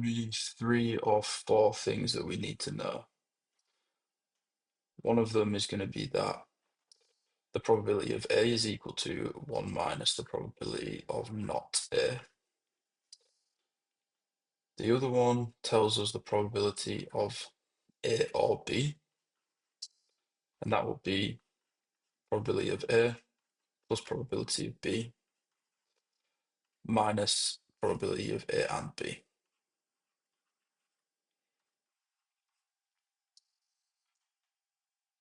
to be 3 or 4 things that we need to know. One of them is going to be that the probability of A is equal to 1 minus the probability of not A. The other one tells us the probability of A or B, and that will be probability of A plus probability of B minus probability of A and B.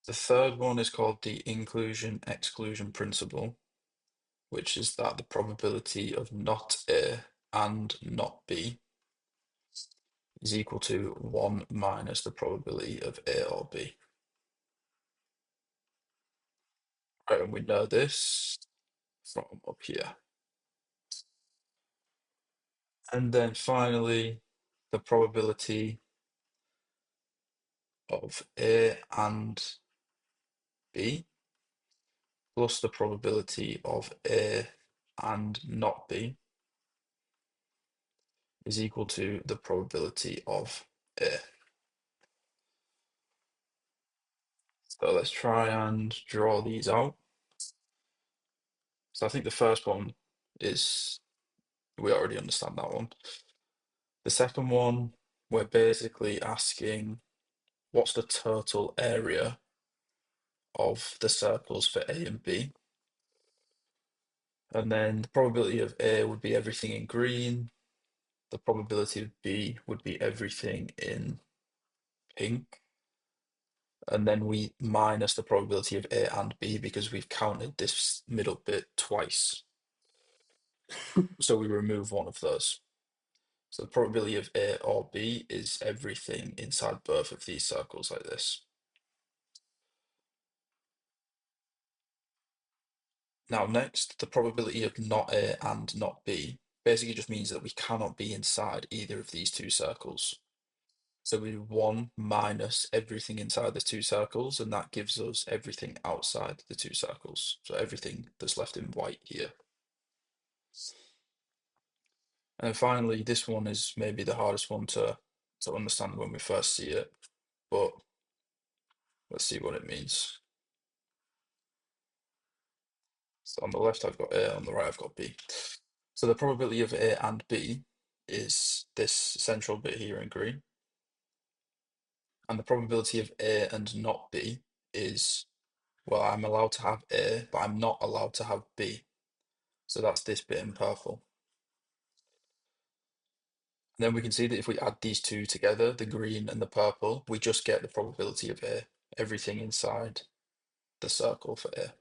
The third one is called the inclusion-exclusion principle, which is that the probability of not A and not B is equal to 1 minus the probability of A or B. Right, and we know this from up here. And then finally, the probability of A and B plus the probability of A and not B is equal to the probability of A. So let's try and draw these out. So I think the first one is, we already understand that one. The second one, we're basically asking what's the total area of the circles for A and B. And then the probability of A would be everything in green. The probability of B would be everything in pink. And then we minus the probability of A and B because we've counted this middle bit twice. So we remove one of those. So the probability of A or B is everything inside both of these circles like this. Now next, the probability of not A and not B basically just means that we cannot be inside either of these two circles. So we do 1 minus everything inside the two circles, and that gives us everything outside the two circles. So everything that's left in white here. And then finally, this one is maybe the hardest one to understand when we first see it, but let's see what it means. So on the left, I've got A, on the right, I've got B. So the probability of A and B is this central bit here in green. And the probability of A and not B is, well, I'm allowed to have A, but I'm not allowed to have B. So that's this bit in purple. And then we can see that if we add these two together, the green and the purple, we just get the probability of A, everything inside the circle for A.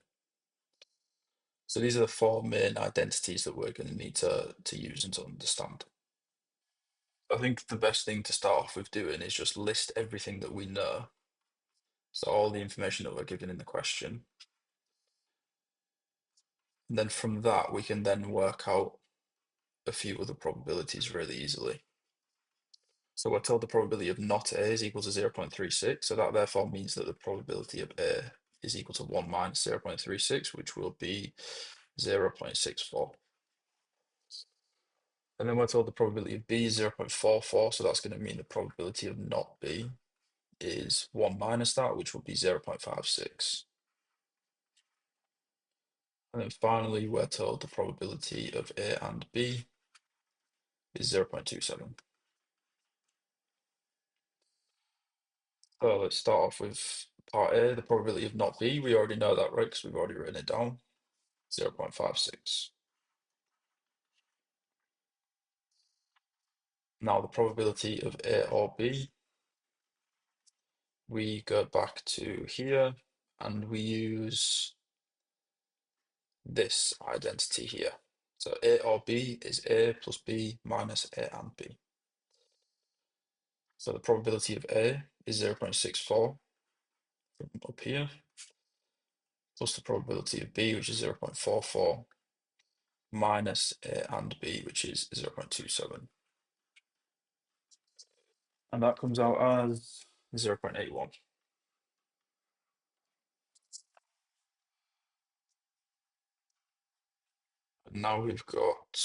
So these are the 4 main identities that we're going to need to use and to understand. I think the best thing to start off with doing is just list everything that we know. So all the information that we're given in the question. And then from that, we can then work out a few other probabilities really easily. So we're told the probability of not A is equal to 0.36. So that therefore means that the probability of A is equal to 1 minus 0.36, which will be 0.64. And then we're told the probability of B is 0.44. So that's going to mean the probability of not B is 1 minus that, which will be 0.56. And then finally, we're told the probability of A and B is 0.27. So let's start off with part A, the probability of not B. We already know that, right? Because we've already written it down, 0.56. Now the probability of A or B, we go back to here and we use this identity here. So A or B is A plus B minus A and B. So the probability of A is 0.64 from up here, plus the probability of B, which is 0.44, minus A and B, which is 0.27. And that comes out as 0.81. Now we've got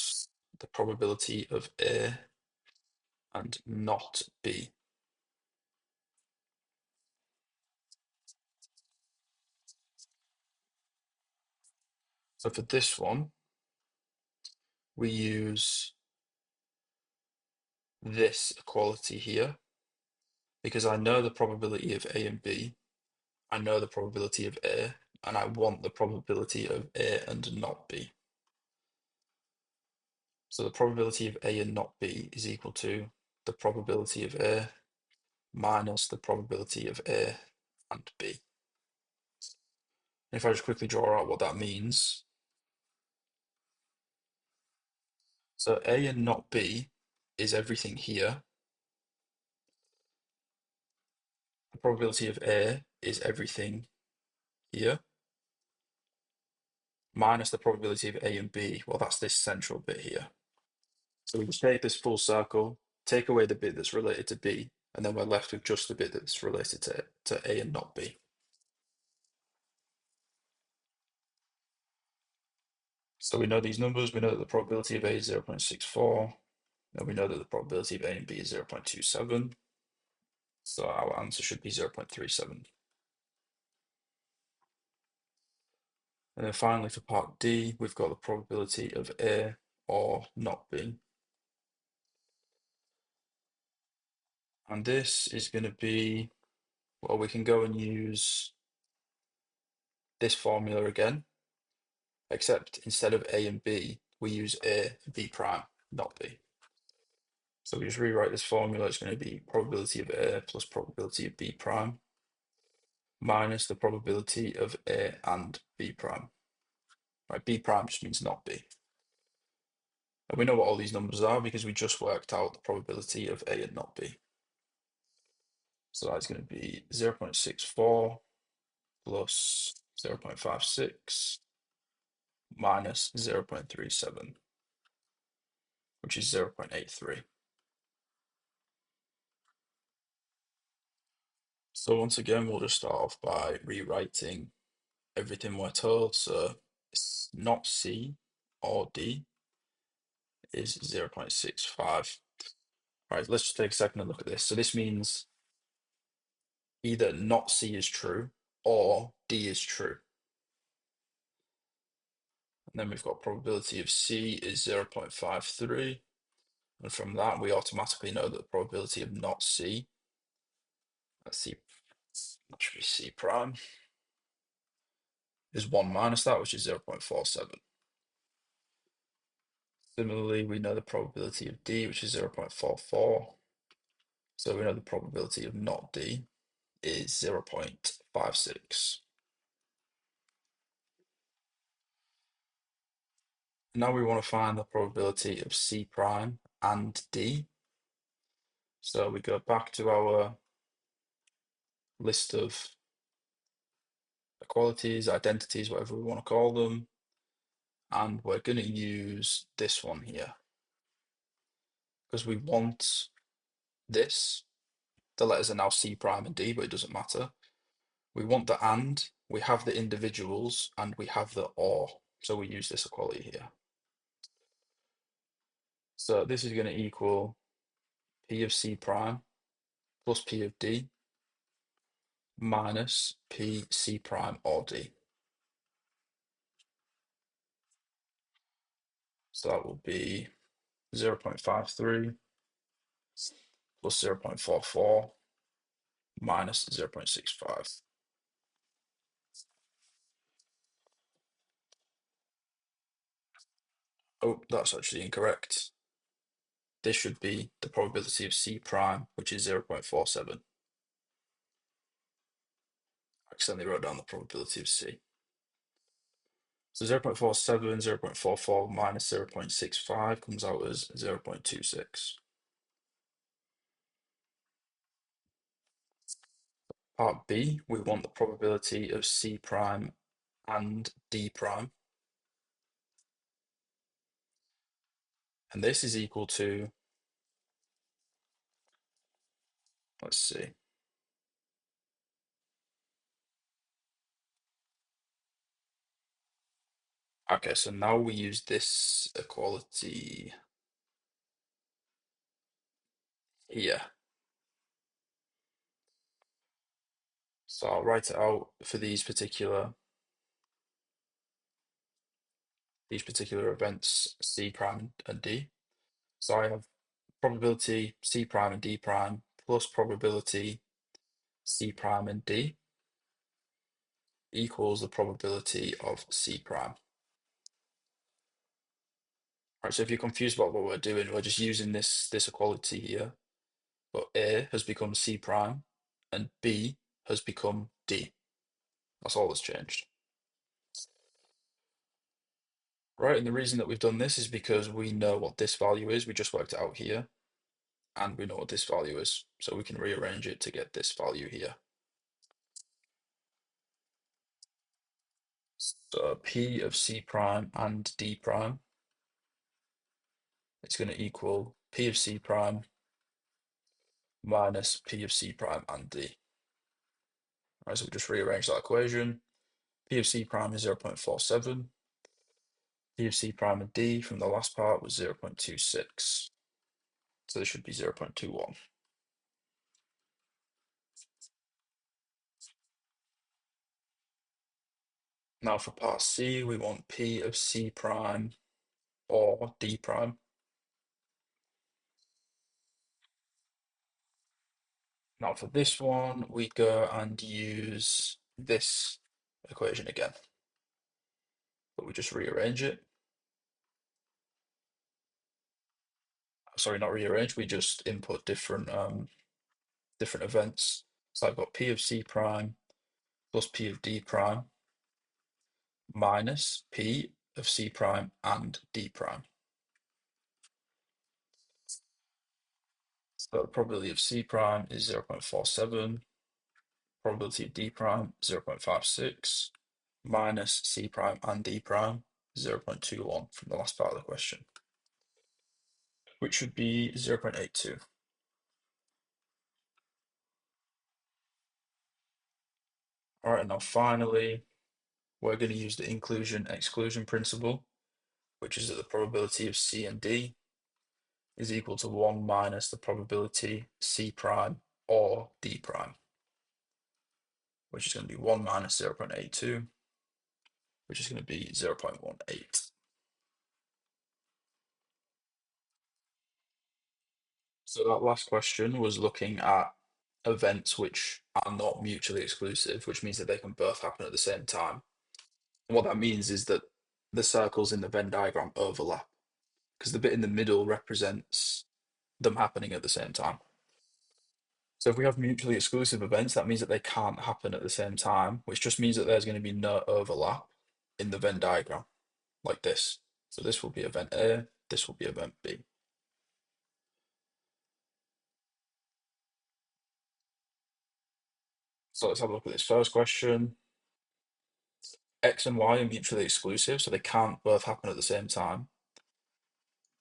the probability of A and not B. So for this one, we use this equality here because I know the probability of A and B, I know the probability of A, and I want the probability of A and not B. So the probability of A and not B is equal to the probability of A minus the probability of A and B. And if I just quickly draw out what that means, so A and not B is everything here. The probability of A is everything here, minus the probability of A and B. Well, that's this central bit here. So we just take this full circle, take away the bit that's related to B, and then we're left with just the bit that's related to A and not B. So we know these numbers, we know that the probability of A is 0.64, and we know that the probability of A and B is 0.27. So our answer should be 0.37. And then finally for part D, we've got the probability of A or not B. And this is going to be, well, we can go and use this formula again, except instead of A and B, we use A, B prime, not B. So we just rewrite this formula. It's going to be probability of A plus probability of B prime minus the probability of A and B prime. Right, B prime just means not B. And we know what all these numbers are because we just worked out the probability of A and not B. So that's going to be 0.64 plus 0.56 minus 0.37, which is 0.83. So once again, we'll just start off by rewriting everything we're told. So it's not C or D is 0.65. Right, let's just take a second and look at this. So this means either not C is true or D is true. And then we've got probability of C is 0.53. And from that, we automatically know that the probability of not C, let's see, that should be C prime, is 1 minus that, which is 0.47. Similarly, we know the probability of D, which is 0.44. So we know the probability of not D is 0.56. Now we want to find the probability of C prime and D. So we go back to our list of equalities, identities, whatever we want to call them. And we're going to use this one here because we want this. The letters are now C prime and D, but it doesn't matter. We want the and, we have the individuals, and we have the or. So we use this equality here. So this is going to equal P of C prime plus P of D minus P C prime or D. So that will be 0.53 plus 0.44 minus 0.65. Oh, that's actually incorrect. This should be the probability of C prime, which is 0.47. I accidentally wrote down the probability of C. So 0.47, 0.44 minus 0.65 comes out as 0.26. Part B, we want the probability of C prime and D prime. And this is equal to, let's see. Okay, so now we use this equality here. So I'll write it out for these particular events, C prime and D. So I have probability C prime and D prime plus probability C prime and D equals the probability of C prime. Right, so if you're confused about what we're doing, we're just using this equality here. But A has become C prime and B has become D. That's all that's changed. Right, and the reason that we've done this is because we know what this value is. We just worked it out here, and we know what this value is. So we can rearrange it to get this value here. So P of C prime and D prime is going to equal P of C prime minus P of C prime and D. Right, so we just rearrange that equation. P of C prime is 0.47. P of C prime and D from the last part was 0.26. So this should be 0.21. Now for part C, we want P of C prime or D prime. Now for this one, we go and use this equation again, but we just rearrange it. Sorry, not rearrange, we just input different events. So I've got P of C prime plus P of D prime minus P of C prime and D prime. So the probability of C prime is 0.47, probability of D prime 0.56, minus C prime and D prime 0.21 from the last part of the question, which should be 0.82. All right, and now finally, we're going to use the inclusion-exclusion principle, which is that the probability of C and D is equal to 1 minus the probability C prime or D prime, which is going to be 1 minus 0.82, which is going to be 0.18. So that last question was looking at events which are not mutually exclusive, which means that they can both happen at the same time. And what that means is that the circles in the Venn diagram overlap, because the bit in the middle represents them happening at the same time. So if we have mutually exclusive events, that means that they can't happen at the same time, which just means that there's going to be no overlap in the Venn diagram, like this. So this will be event A, this will be event B. So let's have a look at this first question. X and Y are mutually exclusive, so they can't both happen at the same time.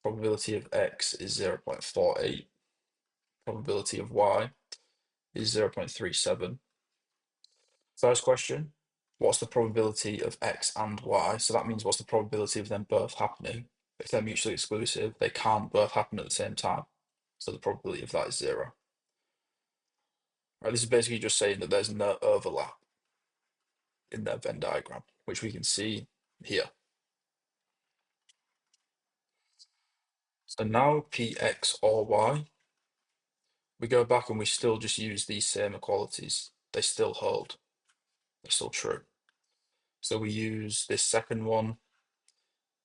Probability of X is 0.48. Probability of Y is 0.37. First question, what's the probability of X and Y? So that means what's the probability of them both happening? If they're mutually exclusive, they can't both happen at the same time. So the probability of that is 0. Right, this is basically just saying that there's no overlap in their Venn diagram, which we can see here. So now Px or Y, we go back and we still just use these same equalities. They still hold. They're still true. So we use this second one.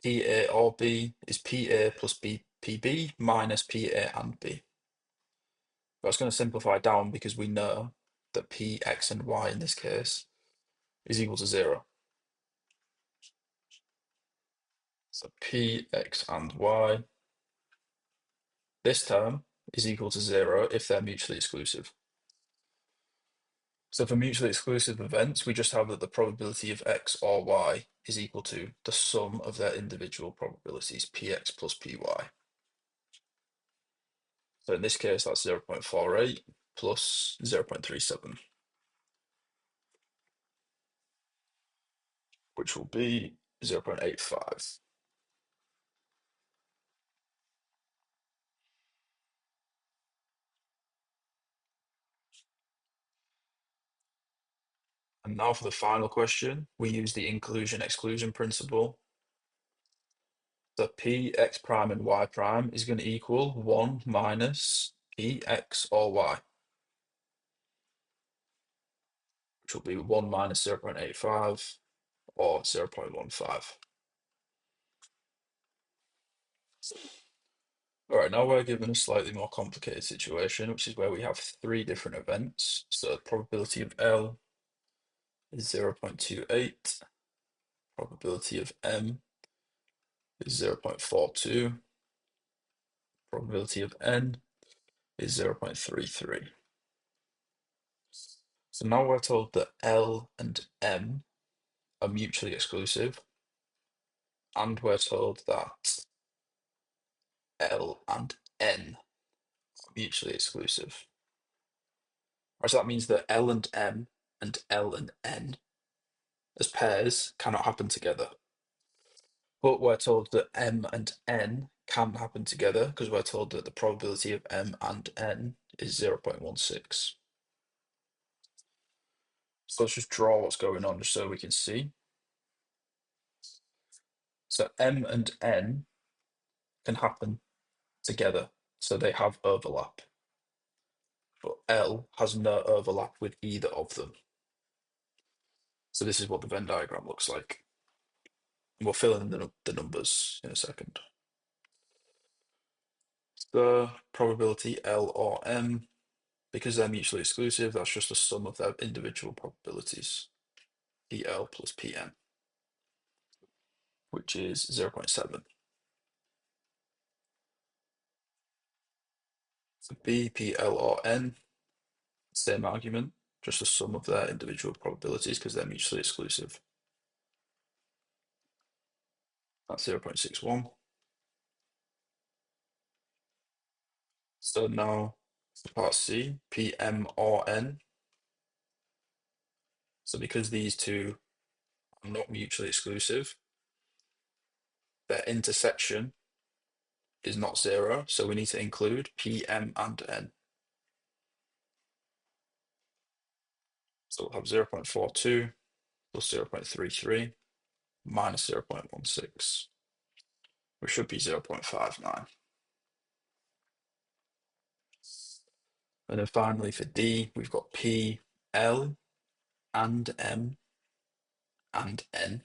PA or B is PA plus PB minus PA and B. That's going to simplify down because we know that P, X, and Y in this case is equal to 0. So P, X, and Y, this term is equal to 0 if they're mutually exclusive. So for mutually exclusive events, we just have that the probability of X or Y is equal to the sum of their individual probabilities, Px plus Py. So in this case, that's 0.48 plus 0.37, which will be 0.85. Now for the final question, we use the inclusion-exclusion principle. So p, x prime, and y prime is going to equal 1 minus p, x, or y, which will be 1 minus 0.85 or 0.15. All right, now we're given a slightly more complicated situation, which is where we have three different events. So the probability of L is 0.28, probability of M is 0.42, probability of N is 0.33. So now we're told that L and M are mutually exclusive, and we're told that L and N are mutually exclusive. Right, so that means that L and M and L and N as pairs cannot happen together. But we're told that M and N can happen together because we're told that the probability of M and N is 0.16. So let's just draw what's going on just so we can see. So M and N can happen together, so they have overlap. But L has no overlap with either of them. So this is what the Venn diagram looks like. We'll fill in the numbers in a second. The probability L or M, because they're mutually exclusive, that's just the sum of their individual probabilities. PL plus PM, which is 0.7. For B, PL, or N, same argument, just the sum of their individual probabilities because they're mutually exclusive. That's 0.61. So now for part C, PM or N. So because these two are not mutually exclusive, their intersection is not zero, so we need to include PM and N. So we'll have 0.42 plus 0.33 minus 0.16, which should be 0.59. And then finally for D, we've got P, L, and M, and N.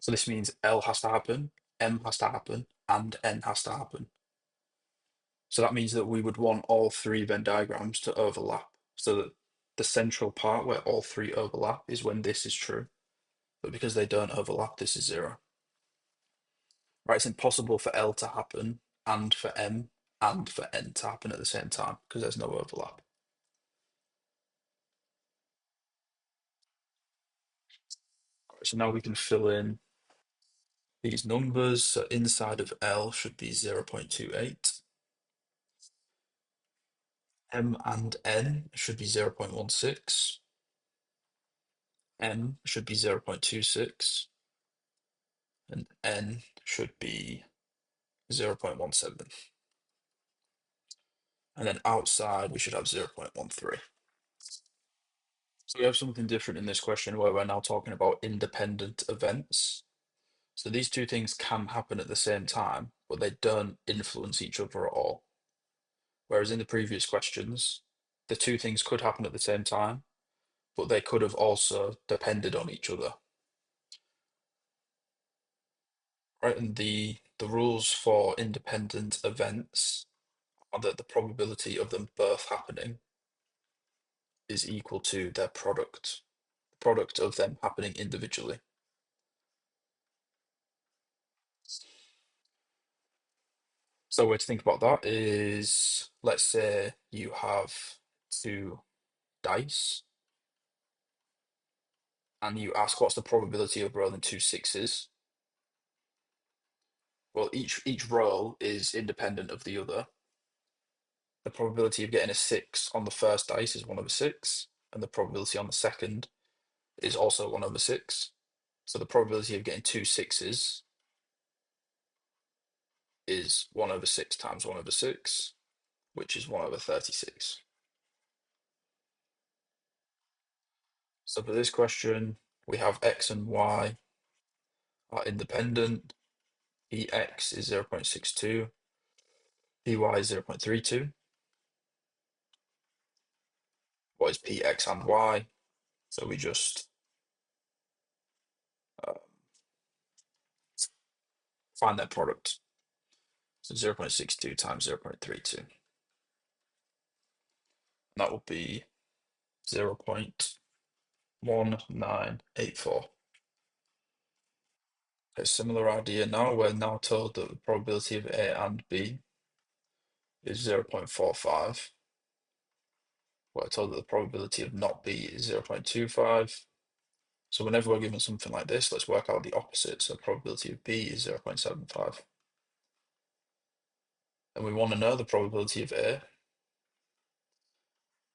So this means L has to happen, M has to happen, and N has to happen. So that means that we would want all three Venn diagrams to overlap, so that the central part where all three overlap is when this is true. But because they don't overlap, this is zero. Right, it's impossible for L to happen and for M and for N to happen at the same time because there's no overlap. Right, so now we can fill in these numbers. So inside of L should be 0.28. M and N should be 0.16. M should be 0.26. And N should be 0.17. And then outside we should have 0.13. So we have something different in this question where we're now talking about independent events. So these two things can happen at the same time, but they don't influence each other at all. Whereas in the previous questions, the two things could happen at the same time, but they could have also depended on each other. Right? And the rules for independent events are that the probability of them both happening is equal to their product, the product of them happening individually. So a way to think about that is, let's say you have two dice and you ask what's the probability of rolling two sixes. Well, each roll is independent of the other. The probability of getting a six on the first dice is 1/6, and the probability on the second is also 1/6. So the probability of getting two sixes is 1/6 times 1/6, which is 1/36. So for this question, we have x and y are independent. Ex is 0.62, py is 0.32. What is px and y? So we just uh, find their product. So 0.62 times 0.32. And that will be 0.1984. A similar idea now, we're now told that the probability of A and B is 0.45. We're told that the probability of not B is 0.25. So whenever we're given something like this, let's work out the opposite. So probability of B is 0.75. And we want to know the probability of A.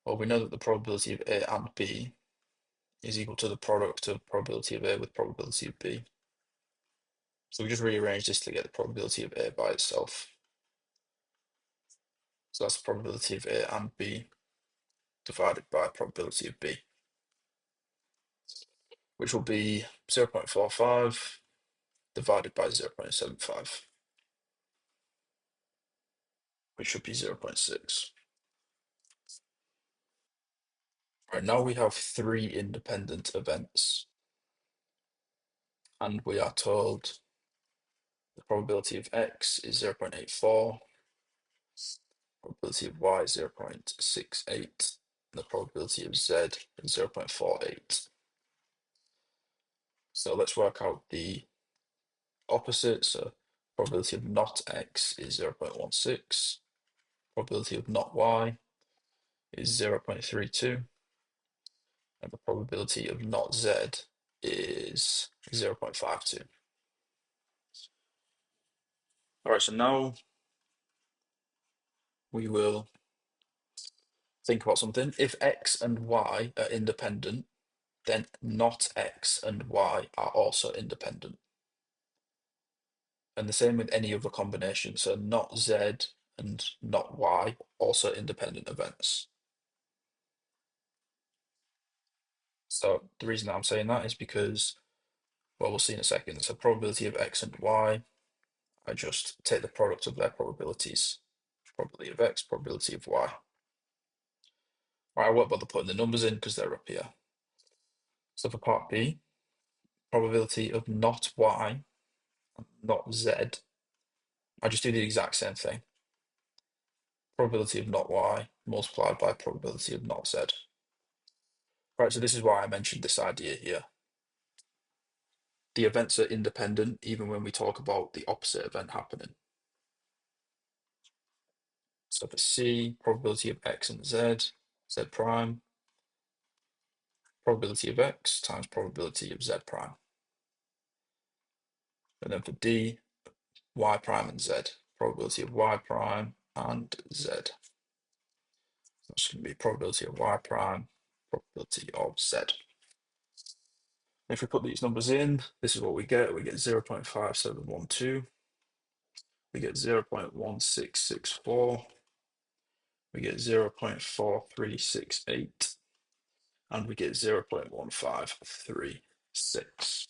Well, we know that the probability of A and B is equal to the product of probability of A with probability of B. So we just rearrange this to get the probability of A by itself. So that's the probability of A and B divided by probability of B, which will be 0.45 divided by 0.75, which should be 0.6. Right, now we have 3 independent events, and we are told the probability of x is 0.84, probability of y is 0.68, and the probability of z is 0.48. So let's work out the opposite. So probability of not x is 0.16, probability of not y is 0.32, and the probability of not z is 0.52. All right, so now we will think about something. If x and y are independent, then not x and y are also independent. And the same with any other combination. So not z and not y, also independent events. So the reason I'm saying that is because, well, we'll see in a second. So probability of x and y, I just take the product of their probabilities. Probability of x, probability of y. All right, I won't bother putting the numbers in because they're up here. So for part B, probability of not y, not z, I just do the exact same thing. Probability of not y multiplied by probability of not z. Right, so this is why I mentioned this idea here. The events are independent even when we talk about the opposite event happening. So for C, probability of x and z, z prime, probability of x times probability of z prime. And then for D, y prime and z, probability of y prime and z. That's going to be probability of y prime, probability of z. If we put these numbers in, this is what we get. We get 0.5712, we get 0.1664, we get 0.4368, and we get 0.1536.